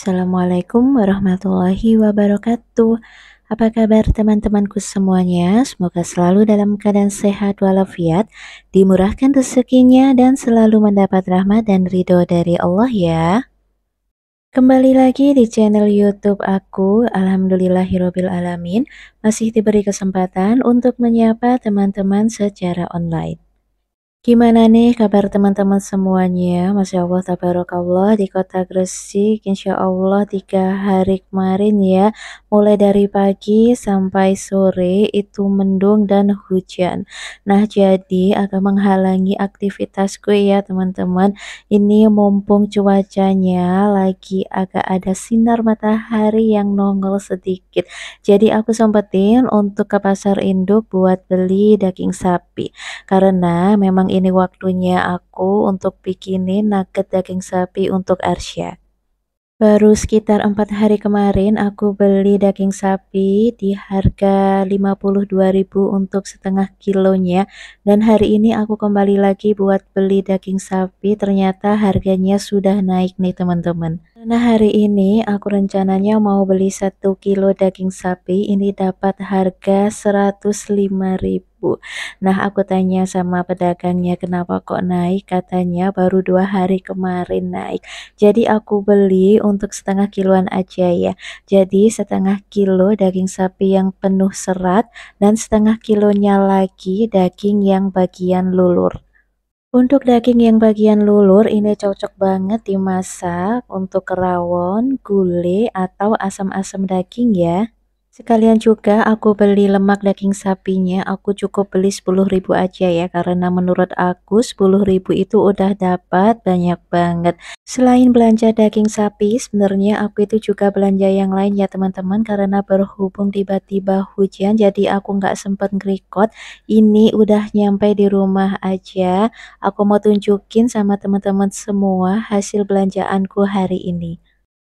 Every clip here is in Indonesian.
Assalamualaikum warahmatullahi wabarakatuh. Apa kabar teman-temanku semuanya? Semoga selalu dalam keadaan sehat walafiat, dimurahkan rezekinya dan selalu mendapat rahmat dan ridho dari Allah ya. Kembali lagi di channel YouTube aku, Alhamdulillahirobbilalamin, masih diberi kesempatan untuk menyapa teman-teman secara online. Gimana nih kabar teman-teman semuanya? Masya Allah, tabarakallah, di kota Gresik Insya Allah 3 hari kemarin ya, mulai dari pagi sampai sore itu mendung dan hujan. Nah, jadi agak menghalangi aktivitasku ya teman-teman. Ini mumpung cuacanya lagi agak ada sinar matahari yang nongol sedikit, jadi aku sempetin untuk ke pasar induk buat beli daging sapi, karena memang ini waktunya aku untuk bikinin nugget daging sapi untuk Arsya. Baru sekitar 4 hari kemarin aku beli daging sapi di harga 52.000 untuk setengah kilonya, dan hari ini aku kembali lagi buat beli daging sapi, ternyata harganya sudah naik nih teman-teman. Nah, hari ini aku rencananya mau beli 1 kilo daging sapi, ini dapat harga 105.000. Nah, aku tanya sama pedagangnya kenapa kok naik, katanya baru 2 hari kemarin naik. Jadi aku beli untuk setengah kiloan aja ya. Jadi setengah kilo daging sapi yang penuh serat dan setengah kilonya lagi daging yang bagian lulur. Untuk daging yang bagian lulur ini cocok banget dimasak untuk rawon, gulai, atau asam-asam daging ya. Sekalian juga aku beli lemak daging sapinya, aku cukup beli 10.000 aja ya, karena menurut aku 10.000 itu udah dapat banyak banget. Selain belanja daging sapi, sebenarnya aku itu juga belanja yang lain ya teman-teman, karena berhubung tiba-tiba hujan jadi aku nggak sempet nge-record. Ini udah nyampe di rumah aja, aku mau tunjukin sama teman-teman semua hasil belanjaanku hari ini.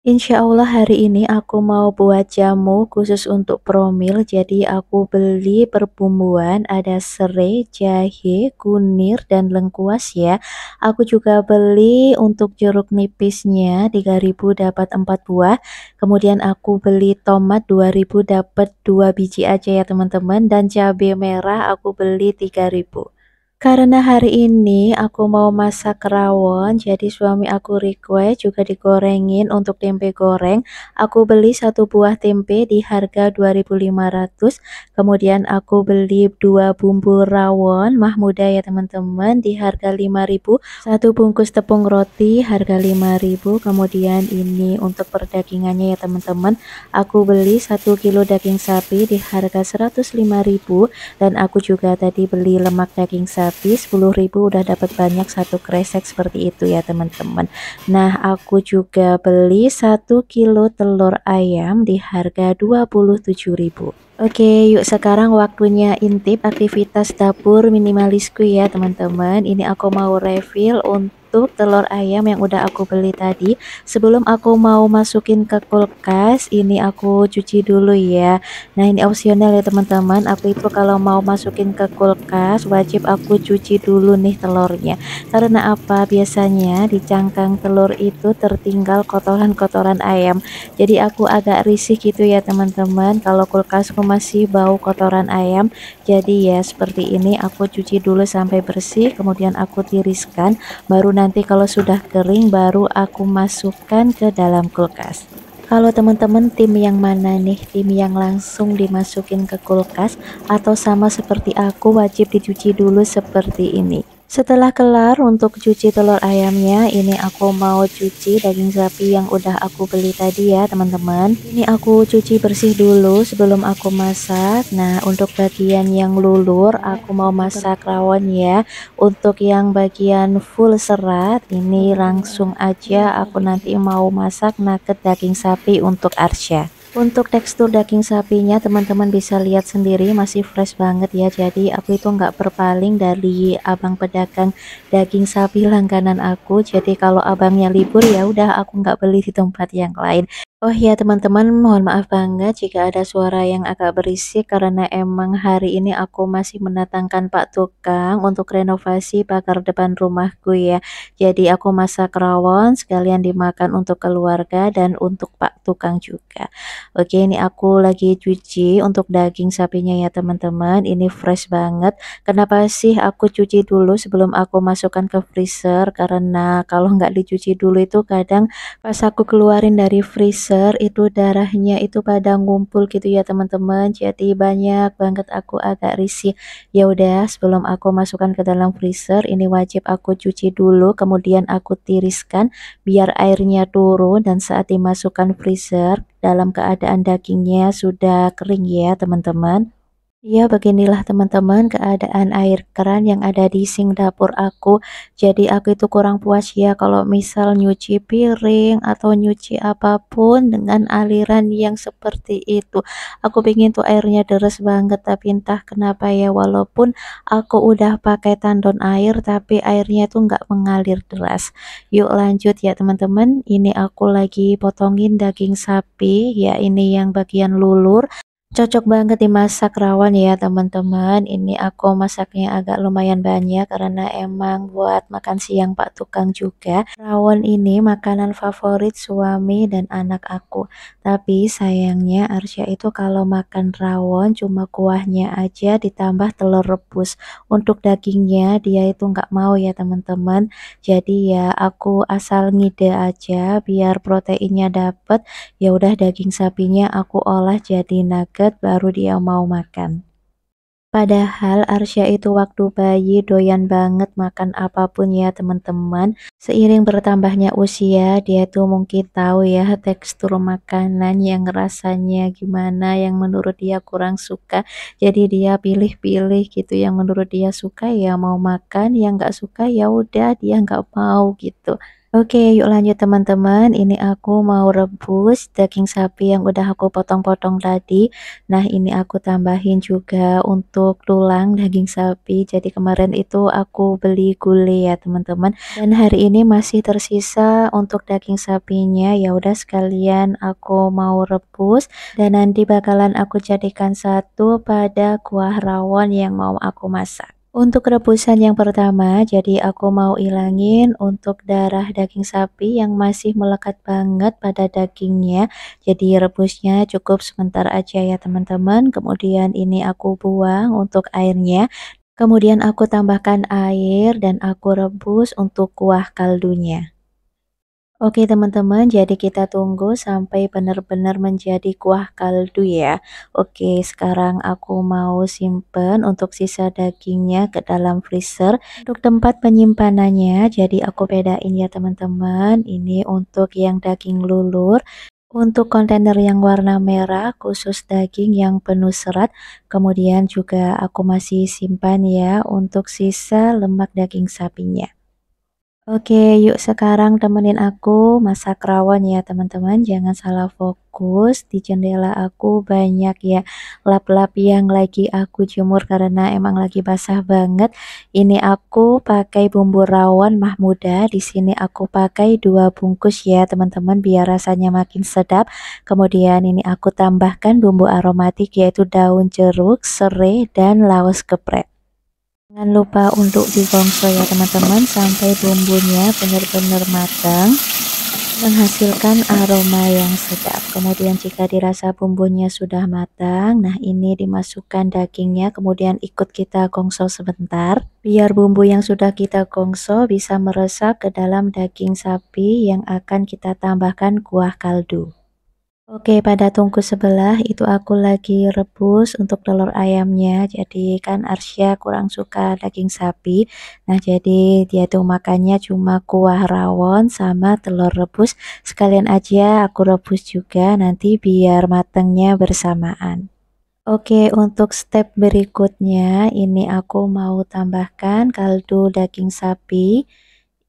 Insya Allah hari ini aku mau buat jamu khusus untuk promil, jadi aku beli perbumbuan, ada serai, jahe, kunir, dan lengkuas ya. Aku juga beli untuk jeruk nipisnya 3.000 dapat 4 buah, kemudian aku beli tomat 2.000 dapat 2 biji aja ya teman-teman, dan cabai merah aku beli 3.000. Karena hari ini aku mau masak rawon, jadi suami aku request juga digorengin untuk tempe goreng. Aku beli 1 buah tempe di harga 2.500. Kemudian aku beli 2 bumbu rawon mahmuda ya teman-teman di harga 5.000. 1 bungkus tepung roti harga 5.000. Kemudian ini untuk perdagingannya ya teman-teman. Aku beli 1 kilo daging sapi di harga 105.000, dan aku juga tadi beli lemak daging sapi 10.000, udah dapat banyak satu kresek seperti itu ya teman-teman. Nah, aku juga beli 1 kilo telur ayam di harga 27.000. Oke, yuk sekarang waktunya intip aktivitas dapur minimalisku ya teman-teman. Ini aku mau refill untuk telur ayam yang udah aku beli tadi. Sebelum aku mau masukin ke kulkas, ini aku cuci dulu ya. Nah, ini opsional ya teman-teman. Aku itu kalau mau masukin ke kulkas wajib aku cuci dulu nih telurnya. Karena apa? Biasanya di cangkang telur itu tertinggal kotoran-kotoran ayam. Jadi aku agak risih gitu ya teman-teman kalau kulkasku masih bau kotoran ayam. Jadi ya seperti ini, aku cuci dulu sampai bersih, kemudian aku tiriskan, baru nanti kalau sudah kering baru aku masukkan ke dalam kulkas. Kalau teman-teman tim yang mana nih? Tim yang langsung dimasukin ke kulkas atau sama seperti aku wajib dicuci dulu seperti ini? Setelah kelar untuk cuci telur ayamnya, ini aku mau cuci daging sapi yang udah aku beli tadi ya teman-teman. Ini aku cuci bersih dulu sebelum aku masak. Nah, untuk bagian yang lulur aku mau masak rawon ya. Untuk yang bagian full serat ini langsung aja aku nanti mau masak nugget daging sapi untuk Arsya. Untuk tekstur daging sapinya teman-teman bisa lihat sendiri masih fresh banget ya, jadi aku itu nggak berpaling dari abang pedagang daging sapi langganan aku. Jadi kalau abangnya libur ya udah aku nggak beli di tempat yang lain. Oh ya teman-teman, mohon maaf banget jika ada suara yang agak berisik karena emang hari ini aku masih mendatangkan Pak Tukang untuk renovasi pagar depan rumahku ya. Jadi aku masak rawon sekalian dimakan untuk keluarga dan untuk Pak Tukang juga. Oke, ini aku lagi cuci untuk daging sapinya ya teman-teman. Ini fresh banget. Kenapa sih aku cuci dulu sebelum aku masukkan ke freezer? Karena kalau nggak dicuci dulu itu kadang pas aku keluarin dari freezer itu darahnya itu pada ngumpul gitu ya teman-teman. Jadi banyak banget aku agak risih. Ya udah, sebelum aku masukkan ke dalam freezer, ini wajib aku cuci dulu, kemudian aku tiriskan biar airnya turun dan saat dimasukkan freezer dalam keadaan dagingnya sudah kering ya teman-teman. Iya, beginilah teman-teman keadaan air keran yang ada di sink dapur aku. Jadi aku itu kurang puas ya kalau misal nyuci piring atau nyuci apapun dengan aliran yang seperti itu. Aku pengen tuh airnya deres banget, tapi entah kenapa ya walaupun aku udah pakai tandon air tapi airnya tuh nggak mengalir deras. Yuk lanjut ya teman-teman. Ini aku lagi potongin daging sapi ya, ini yang bagian lulur. Cocok banget dimasak rawon ya teman-teman. Ini aku masaknya agak lumayan banyak karena emang buat makan siang Pak Tukang juga. Rawon ini makanan favorit suami dan anak aku. Tapi sayangnya Arsya itu kalau makan rawon cuma kuahnya aja ditambah telur rebus. Untuk dagingnya dia itu nggak mau ya teman-teman. Jadi ya aku asal ngide aja biar proteinnya dapet. Ya udah, daging sapinya aku olah jadi nugget baru dia mau makan. Padahal Arsya itu waktu bayi doyan banget makan apapun ya teman-teman. Seiring bertambahnya usia, dia tuh mungkin tahu ya tekstur makanan yang rasanya gimana, yang menurut dia kurang suka. Jadi dia pilih-pilih gitu, yang menurut dia suka ya mau makan, yang nggak suka ya udah dia nggak mau gitu. Oke, yuk lanjut teman-teman. Ini aku mau rebus daging sapi yang udah aku potong-potong tadi. Nah, ini aku tambahin juga untuk tulang daging sapi. Jadi kemarin itu aku beli gulai ya, teman-teman. Dan hari ini masih tersisa untuk daging sapinya. Ya udah sekalian aku mau rebus dan nanti bakalan aku jadikan satu pada kuah rawon yang mau aku masak. Untuk rebusan yang pertama, jadi aku mau ilangin untuk darah daging sapi yang masih melekat banget pada dagingnya. Jadi rebusnya cukup sebentar aja ya teman-teman. Kemudian ini aku buang untuk airnya. Kemudian aku tambahkan air dan aku rebus untuk kuah kaldunya. Oke teman-teman, jadi kita tunggu sampai benar-benar menjadi kuah kaldu ya. Oke, sekarang aku mau simpen untuk sisa dagingnya ke dalam freezer. Untuk tempat penyimpanannya, jadi aku bedain ya teman-teman. Ini untuk yang daging lulur. Untuk kontainer yang warna merah khusus daging yang penuh serat. Kemudian juga aku masih simpan ya untuk sisa lemak daging sapinya. Oke, yuk sekarang temenin aku masak rawon ya teman-teman. Jangan salah fokus. Di jendela aku banyak ya lap-lap yang lagi aku jemur karena emang lagi basah banget. Ini aku pakai bumbu rawon Mahmuda. Di sini aku pakai 2 bungkus ya teman-teman biar rasanya makin sedap. Kemudian ini aku tambahkan bumbu aromatik yaitu daun jeruk, serai, dan laos geprek. Jangan lupa untuk digongso ya teman-teman sampai bumbunya benar-benar matang menghasilkan aroma yang sedap. Kemudian jika dirasa bumbunya sudah matang, nah ini dimasukkan dagingnya kemudian ikut kita gongso sebentar biar bumbu yang sudah kita gongso bisa meresap ke dalam daging sapi yang akan kita tambahkan kuah kaldu. Oke, pada tungku sebelah itu aku lagi rebus untuk telur ayamnya. Jadi kan Arsya kurang suka daging sapi. Nah, jadi dia tuh makannya cuma kuah rawon sama telur rebus. Sekalian aja aku rebus juga nanti biar matengnya bersamaan. Oke, untuk step berikutnya ini aku mau tambahkan kaldu daging sapi.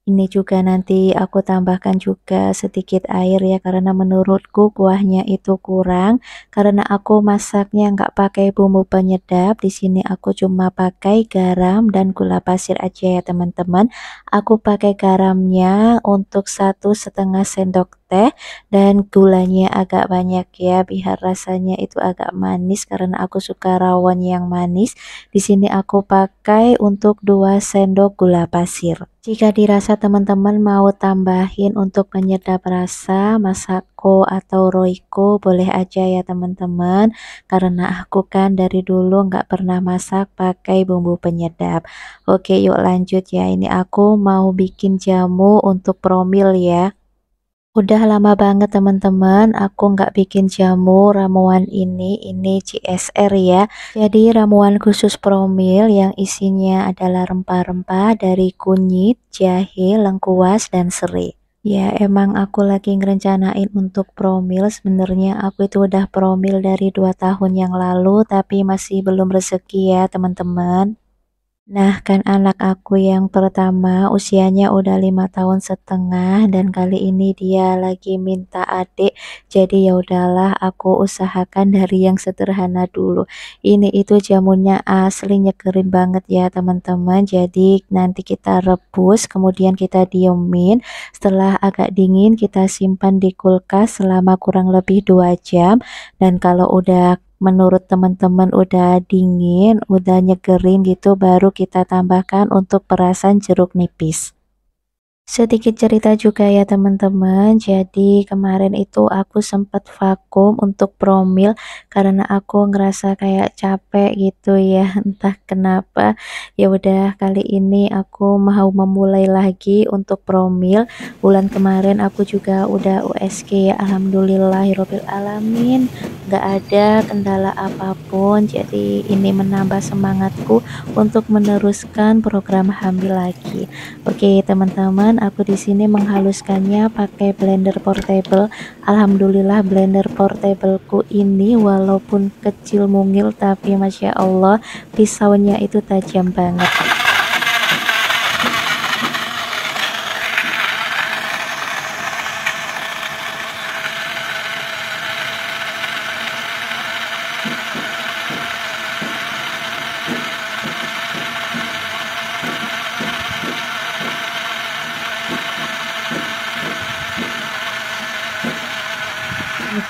Ini juga nanti aku tambahkan juga sedikit air ya, karena menurutku kuahnya itu kurang. Karena aku masaknya nggak pakai bumbu penyedap, di sini aku cuma pakai garam dan gula pasir aja ya teman-teman. Aku pakai garamnya untuk 1,5 sendok teh dan gulanya agak banyak ya, biar rasanya itu agak manis karena aku suka rawon yang manis. Di sini aku pakai untuk 2 sendok gula pasir. Jika dirasa teman-teman mau tambahin untuk penyedap rasa Masako atau Royco boleh aja ya teman-teman, karena aku kan dari dulu nggak pernah masak pakai bumbu penyedap. Oke yuk lanjut ya, ini aku mau bikin jamu untuk promil ya. Udah lama banget teman-teman aku nggak bikin jamu ramuan ini CSR ya. Jadi ramuan khusus promil yang isinya adalah rempah-rempah dari kunyit, jahe, lengkuas, dan serai. Ya emang aku lagi ngerencanain untuk promil, sebenarnya aku itu udah promil dari 2 tahun yang lalu tapi masih belum rezeki ya teman-teman. Nah, kan anak aku yang pertama usianya udah 5 tahun setengah dan kali ini dia lagi minta adik. Jadi ya udahlah aku usahakan dari yang sederhana dulu. Ini itu jamunya asli nyegerin banget ya teman-teman. Jadi nanti kita rebus kemudian kita diemin. Setelah agak dingin kita simpan di kulkas selama kurang lebih 2 jam. Dan kalau udah menurut teman-teman udah dingin, udah nyegerin gitu, baru kita tambahkan untuk perasan jeruk nipis. Sedikit cerita juga ya teman-teman, jadi kemarin itu aku sempat vakum untuk promil karena aku ngerasa kayak capek gitu ya, entah kenapa. Ya udah kali ini aku mau memulai lagi untuk promil. Bulan kemarin aku juga udah USG ya, alhamdulillahirobbil alamin, nggak ada kendala apapun. Jadi ini menambah semangatku untuk meneruskan program hamil lagi. Oke teman-teman, aku di sini menghaluskannya pakai blender portable. Alhamdulillah blender portableku ini walaupun kecil mungil tapi masya Allah pisaunya itu tajam banget.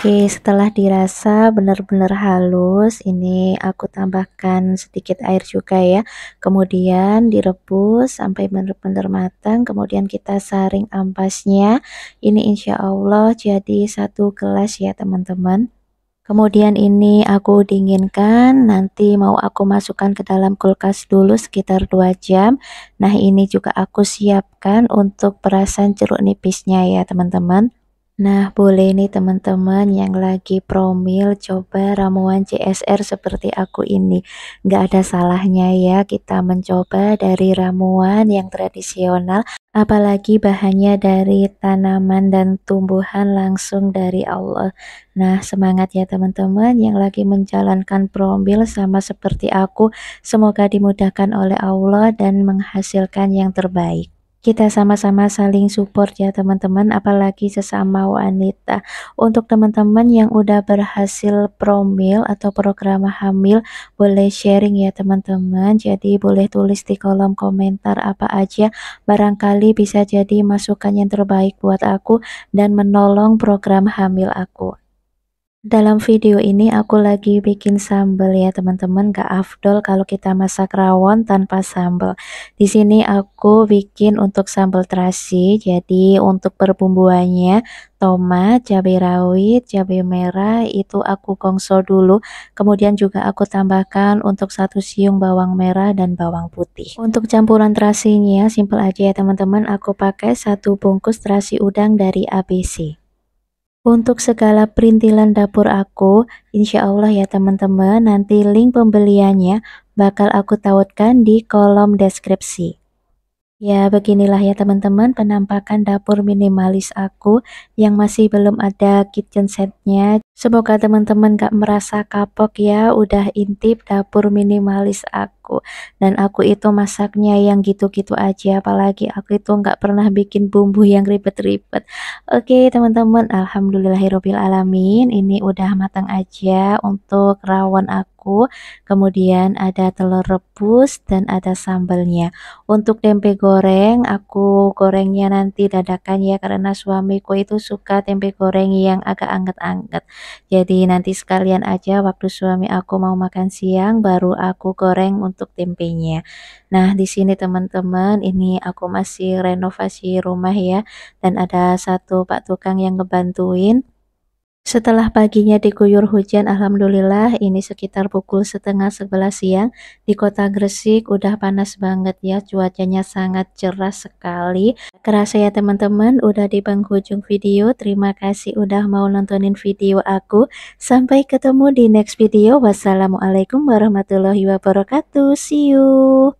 Oke, setelah dirasa benar-benar halus, ini aku tambahkan sedikit air juga ya. Kemudian direbus sampai benar-benar matang, kemudian kita saring ampasnya. Ini insya Allah jadi 1 gelas ya teman-teman. Kemudian ini aku dinginkan, nanti mau aku masukkan ke dalam kulkas dulu sekitar 2 jam. Nah ini juga aku siapkan untuk perasan jeruk nipisnya ya teman-teman. Nah, boleh nih teman-teman yang lagi promil coba ramuan CSR seperti aku ini. Nggak ada salahnya ya kita mencoba dari ramuan yang tradisional, apalagi bahannya dari tanaman dan tumbuhan langsung dari Allah. Nah, semangat ya teman-teman yang lagi menjalankan promil sama seperti aku. Semoga dimudahkan oleh Allah dan menghasilkan yang terbaik. Kita sama-sama saling support ya teman-teman, apalagi sesama wanita. Untuk teman-teman yang udah berhasil promil atau program hamil, boleh sharing ya teman-teman. Jadi boleh tulis di kolom komentar apa aja, barangkali bisa jadi masukan yang terbaik buat aku dan menolong program hamil aku. Dalam video ini aku lagi bikin sambal ya teman-teman, gak afdol kalau kita masak rawon tanpa sambal. Di sini aku bikin untuk sambal terasi, jadi untuk perbumbuannya tomat, cabai rawit, cabai merah itu aku gongso dulu. Kemudian juga aku tambahkan untuk 1 siung bawang merah dan bawang putih. Untuk campuran terasinya simple aja ya teman-teman, aku pakai 1 bungkus terasi udang dari ABC. Untuk segala perintilan dapur aku, insya Allah ya teman-teman, nanti link pembeliannya bakal aku tautkan di kolom deskripsi. Ya, beginilah ya teman-teman penampakan dapur minimalis aku yang masih belum ada kitchen setnya. Semoga teman-teman gak merasa kapok ya, udah intip dapur minimalis aku. Dan aku itu masaknya yang gitu-gitu aja, apalagi aku itu nggak pernah bikin bumbu yang ribet-ribet. Oke teman-teman, alhamdulillahirobbil alamin, ini udah matang aja untuk rawon aku. Kemudian ada telur rebus dan ada sambalnya. Untuk tempe goreng, aku gorengnya nanti dadakan ya, karena suamiku itu suka tempe goreng yang agak anget-anget. Jadi nanti sekalian aja waktu suami aku mau makan siang baru aku goreng untuk tempenya. Nah, di sini teman-teman, ini aku masih renovasi rumah ya, dan ada satu Pak Tukang yang ngebantuin. Setelah paginya diguyur hujan, alhamdulillah ini sekitar pukul setengah 11 siang di kota Gresik udah panas banget ya, cuacanya sangat cerah sekali. Kerasa ya teman-teman, udah di penghujung video. Terima kasih udah mau nontonin video aku. Sampai ketemu di next video. Wassalamualaikum warahmatullahi wabarakatuh. See you.